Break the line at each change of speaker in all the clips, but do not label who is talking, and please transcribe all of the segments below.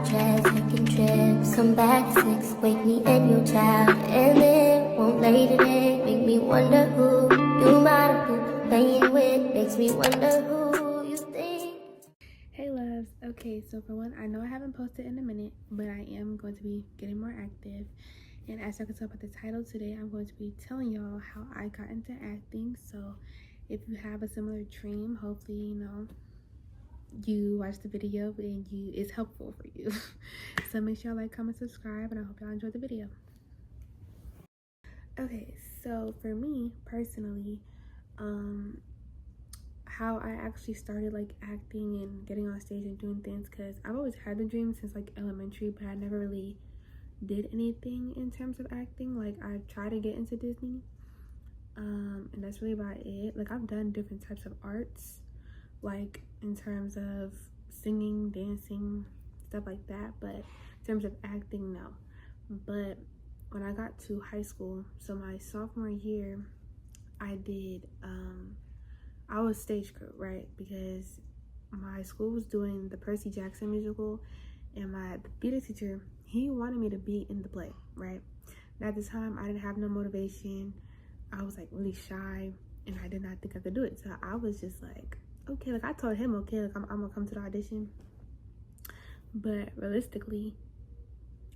private jets, taking trips. Come back at 6, wake me and your child. And then won't lay today, make me wonder who you might have been playing with. Makes me wonder who you think.
Hey loves, okay, so for one, I know I haven't posted in a minute, but I am going to be getting more active. And as you can tell by the title today, I'm going to be telling y'all how I got into acting. So if you have a similar dream, hopefully, you watch the video and it's helpful for you. So make sure y'all like, comment, subscribe, and I hope y'all enjoyed the video. Okay, so for me personally, how I actually started like acting and getting on stage and doing things, because I've always had the dream since like elementary, but I never really did anything in terms of acting. Like I tried to get into Disney, and that's really about it. Like I've done different types of arts, like in terms of singing, dancing, stuff like that, but in terms of acting, no. But when I got to high school, so my sophomore year, I did I was stage crew, right? Because my school was doing the Percy Jackson musical, and the theater teacher, he wanted me to be in the play, right? And at the time, I didn't have no motivation. I was like really shy, and I did not think I could do it. So I was just like, okay, like I told him, okay, like I'm gonna come to the audition. But realistically,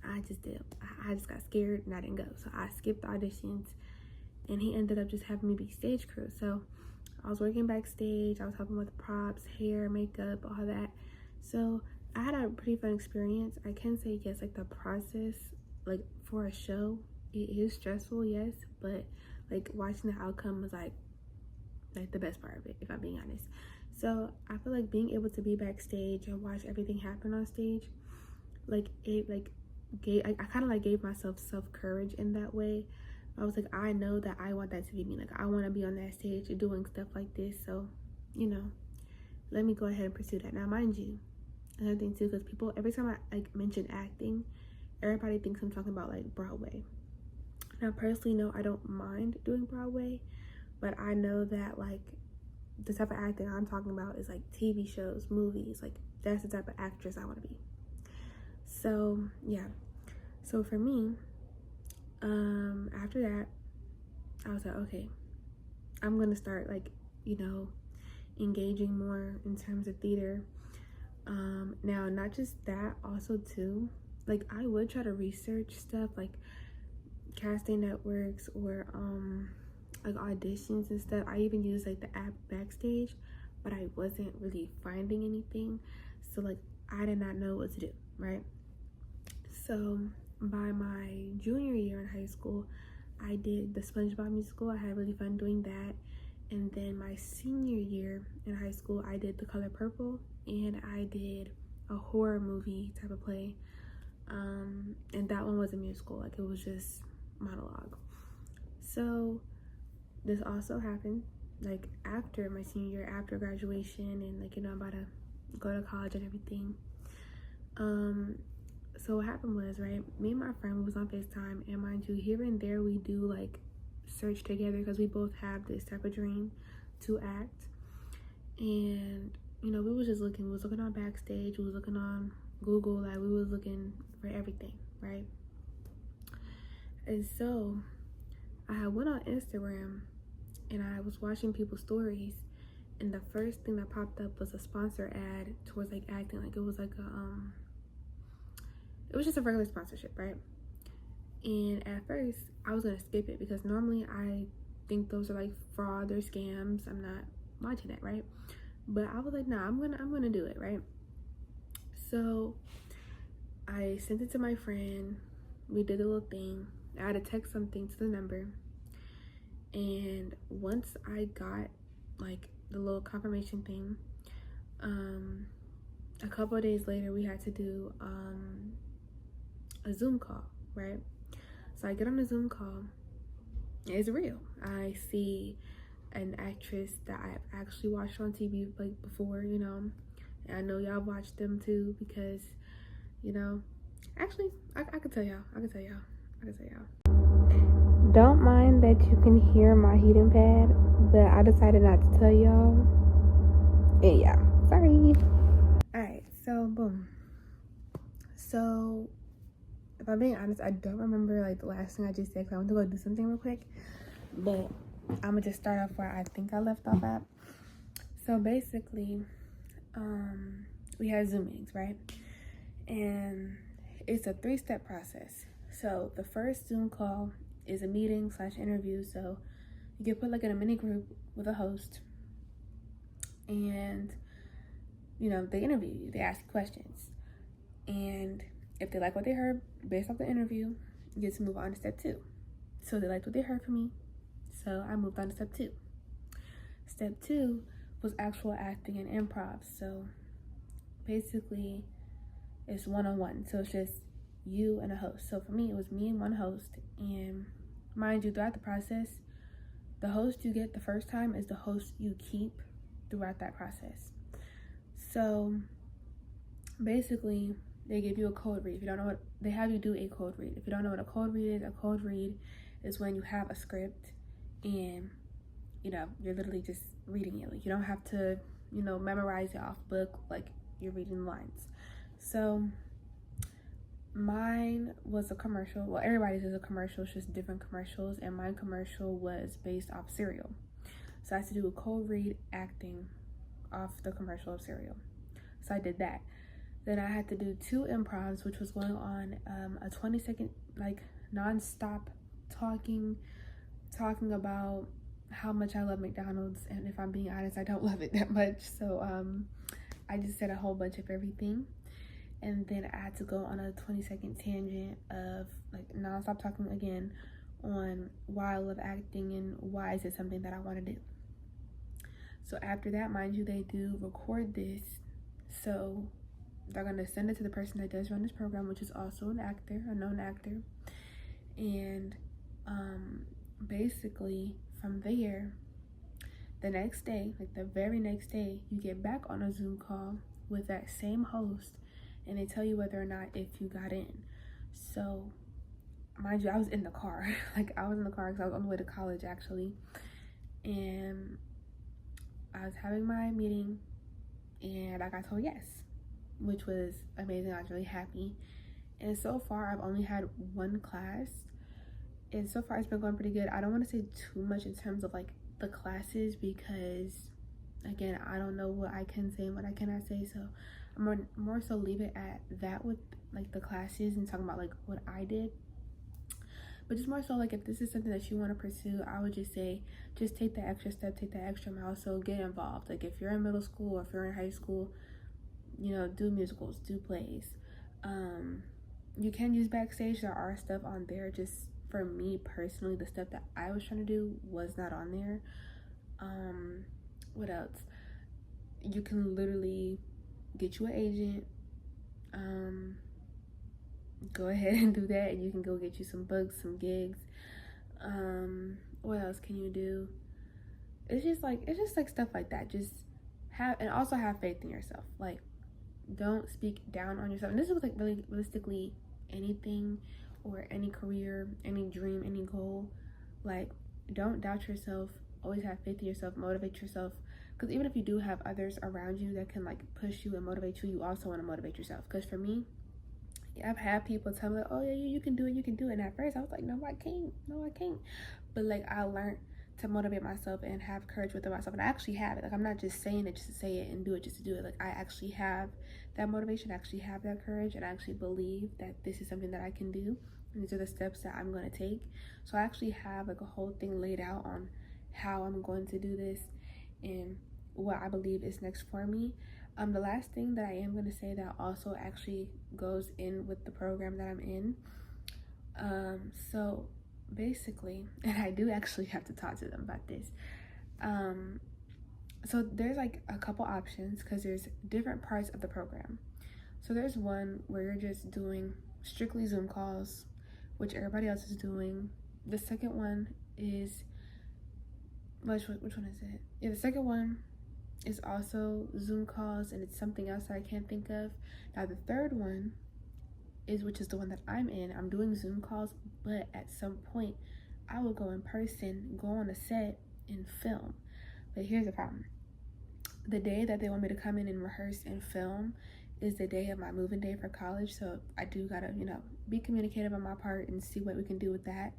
I just got scared and I didn't go. So I skipped the auditions, and he ended up just having me be stage crew. So I was working backstage, I was helping with props, hair, makeup, all that. So I had a pretty fun experience. I can say yes, like the process, like for a show, it is stressful, yes, but like watching the outcome was like the best part of it, if I'm being honest. So I feel like being able to be backstage and watch everything happen on stage, like it I kind of like gave myself courage in that way. I was like, I know that I want that to be me. Like I want to be on that stage doing stuff like this. So, let me go ahead and pursue that. Now, mind you, another thing too, because people, every time I like mention acting, everybody thinks I'm talking about like Broadway. Now, personally, no, I don't mind doing Broadway, but I know that like the type of acting I'm talking about is like TV shows, movies. Like that's the type of actress I want to be. So yeah. So for me, after that, I was like, okay, I'm gonna start like, engaging more in terms of theater. Now, not just that, also too, like I would try to research stuff like casting networks or like auditions and stuff. I even used like the app Backstage, but I wasn't really finding anything. So like I did not know what to do, right? So by my junior year in high school, I did the SpongeBob musical. I had really fun doing that. And then my senior year in high school, I did The Color Purple, and I did a horror movie type of play. And that one was a musical, like it was just monologue. So this also happened like after my senior year, after graduation, and like I'm about to go to college and everything. So what happened was, right, me and my friend was on FaceTime, and mind you, here and there we do like search together because we both have this type of dream to act. And we was just looking, we was looking on Backstage, we was looking on Google, like we was looking for everything, right? And so I went on Instagram and I was watching people's stories, and the first thing that popped up was a sponsor ad towards like acting. Like it was like it was just a regular sponsorship, right? And at first I was gonna skip it because normally I think those are like fraud or scams. I'm not watching it, right? But I was like, nah, I'm gonna do it, right? So I sent it to my friend. We did a little thing. I had to text something to the number, and once I got like the little confirmation thing, a couple of days later we had to do a Zoom call, right? So I get on a Zoom call. It's real. I see an actress that I've actually watched on TV like before, and I know y'all watched them too because, actually I could tell y'all. Don't mind that you can hear my heating pad, but I decided not to tell y'all. And yeah, sorry. Alright, so boom. So if I'm being honest, I don't remember like the last thing I just said because I went to go do something real quick. But I'm gonna just start off where I think I left off at. So basically, we had Zoom meetings, right? And it's a 3-step process. So the first Zoom call is a meeting / interview. So you get put like in a mini group with a host, and you know, they interview you, they ask you questions, and if they like what they heard based off the interview, you get to move on to step 2. So they liked what they heard from me, so I moved on to step 2. Step 2 was actual acting and improv. So basically it's one-on-one, so it's just you and a host. So for me, it was me and one host, and mind you, throughout the process, the host you get the first time is the host you keep throughout that process. So basically, they give you a code read. If you don't know what, they have you do a code read. If you don't know what a code read is when you have a script and, you know, you're literally just reading it. Like, you don't have to, you know, memorize it off book, like you're reading lines. So mine was a commercial. Well, everybody's is a commercial, it's just different commercials, and my commercial was based off cereal. So I had to do a code read acting off the commercial of cereal. So I did that. Then I had to do 2 improvs, which was going on a 20-second like non-stop talking about how much I love McDonald's, and if I'm being honest, I don't love it that much. So I just said a whole bunch of everything, and then I had to go on a 20-second tangent of like non-stop talking again on why I love acting and why is it something that I want to do. So after that, mind you, they do record this, so they're going to send it to the person that does run this program, which is also an actor, a known actor. And basically from there, the next day, like the very next day, you get back on a Zoom call with that same host, and they tell you whether or not if you got in. So mind you, I was in the car. Like I was in the car because I was on the way to college actually, and I was having my meeting and I got told yes, which was amazing. I was really happy. And so far I've only had 1 class, and so far it's been going pretty good. I don't want to say too much in terms of like the classes because again, I don't know what I can say and what I cannot say, so I'm more so leave it at that with like the classes and talking about like what I did. But just more so like if this is something that you want to pursue, I would just say just take the extra step, take the extra mile, so get involved. Like if you're in middle school or if you're in high school, you know, do musicals, do plays. You can use Backstage. There are stuff on there. Just for me personally, the stuff that I was trying to do was not on there. What else? You can literally get you an agent. Go ahead and do that, and you can go get you some books, some gigs. What else can you do? It's just like stuff like that. Just have, and also have faith in yourself. Like, don't speak down on yourself. And this is like really realistically anything or any career, any dream, any goal. Like, don't doubt yourself. Always have faith in yourself. Motivate yourself. Because even if you do have others around you that can like push you and motivate you, you also want to motivate yourself. Because for me, I've had people tell me, oh yeah, you can do it, you can do it. And at first I was like, no, I can't. But like I learned to motivate myself and have courage within myself. And I actually have it. Like I'm not just saying it just to say it and do it just to do it. Like I actually have that motivation, I actually have that courage, and I actually believe that this is something that I can do. And these are the steps that I'm going to take. So I actually have like a whole thing laid out on how I'm going to do this and what I believe is next for me. The last thing that I am going to say that also actually goes in with the program that I'm in. So basically, and I do actually have to talk to them about this. So there's like a couple options because there's different parts of the program. So there's one where you're just doing strictly Zoom calls, which everybody else is doing. The second one is, which one is it? Yeah, the second one is also Zoom calls, and it's something else that I can't think of. Now the third one is, which is the one that I'm in, I'm doing Zoom calls, but at some point I will go in person, go on a set and film. But here's the problem. The day that they want me to come in and rehearse and film is the day of my moving day for college, so I do gotta, you know, be communicative on my part and see what we can do with that.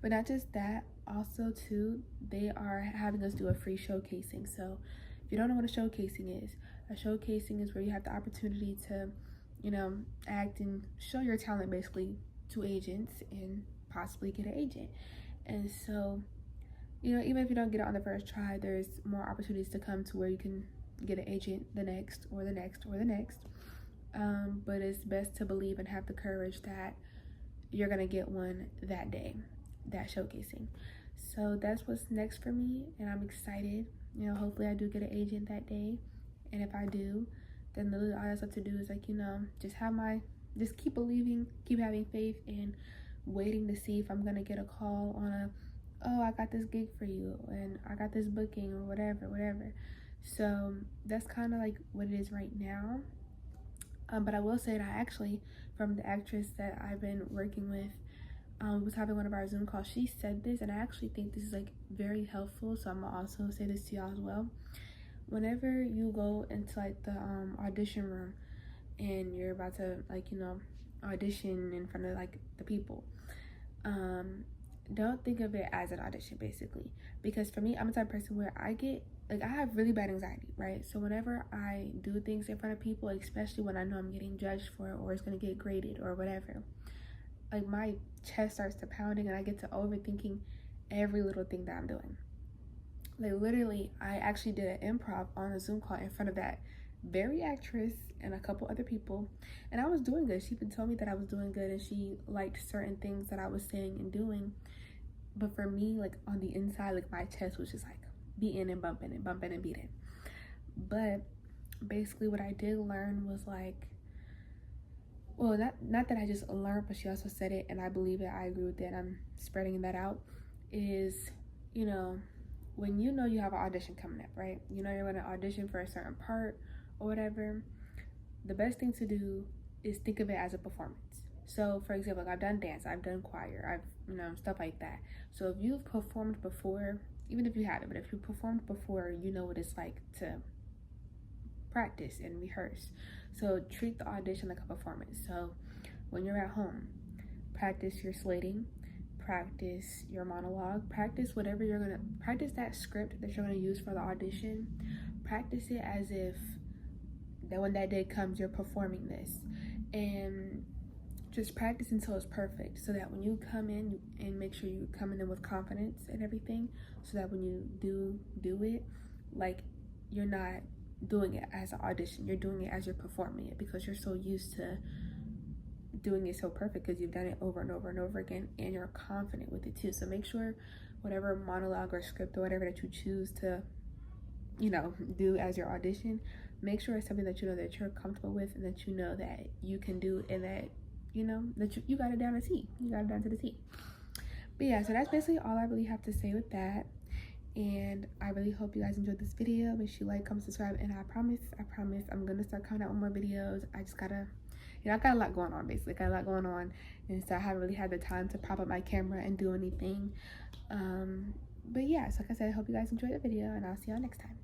But not just that, also too, they are having us do a free showcasing. So if you don't know what a showcasing is where you have the opportunity to, you know, act and show your talent basically to agents and possibly get an agent. And so, you know, even if you don't get it on the first try, there's more opportunities to come to where you can get an agent the next or the next or the next. But it's best to believe and have the courage that you're gonna get one that day, that showcasing. So that's what's next for me, and I'm excited. You know, hopefully I do get an agent that day, and if I do, then literally all I have to do is, like, you know, just keep believing, keep having faith, and waiting to see if I'm gonna get a call on oh, I got this gig for you, and I got this booking, or whatever. So that's kind of like what it is right now. But I will say that I actually, from the actress that I've been working with, was having one of our Zoom calls. She said this, and I actually think this is like very helpful. So I'm gonna also say this to y'all as well. Whenever you go into like the audition room and you're about to, like, you know, audition in front of like the people, don't think of it as an audition basically, because for me, I'm the type of person where I have really bad anxiety, right? So whenever I do things in front of people, especially when I know I'm getting judged for it or it's gonna get graded or whatever, like my chest starts to pounding and I get to overthinking every little thing that I'm doing. Like literally, I actually did an improv on a Zoom call in front of that very actress and a couple other people, and I was doing good. She even told me that I was doing good and she liked certain things that I was saying and doing. But for me, like on the inside, like my chest was just like beating and bumping and beating. But basically what I did learn was like, well, not that I just learned, but she also said it and I believe it, I agree with it, I'm spreading that out, is, you know, when you know you have an audition coming up, right? You know you're gonna audition for a certain part or whatever, the best thing to do is think of it as a performance. So for example, like I've done dance, I've done choir, I've, you know, stuff like that. So if you've performed before, even if you haven't, but if you performed before, you know what it's like to practice and rehearse. So treat the audition like a performance. So when you're at home, practice your slating, practice your monologue, practice whatever you're gonna practice, that script that you're gonna use for the audition. Practice it as if that when that day comes, you're performing this, and just practice until it's perfect, so that when you come in, and make sure you come in with confidence and everything, so that when you do it, like, you're not doing it as an audition, you're doing it as you're performing it, because you're so used to doing it so perfect because you've done it over and over and over again, and you're confident with it too. So make sure whatever monologue or script or whatever that you choose to, you know, do as your audition, make sure it's something that you know that you're comfortable with and that you know that you can do, and that, you know, that you got it down to T. You got it down to the T. But yeah, so that's basically all I really have to say with that. And I really hope you guys enjoyed this video. Make sure you like, comment, subscribe, and I promise I'm gonna start coming out with more videos. I just gotta, you know, I got a lot going on basically. I got a lot going on, and so I haven't really had the time to prop up my camera and do anything. But yeah, so like I said, I hope you guys enjoyed the video, and I'll see y'all next time.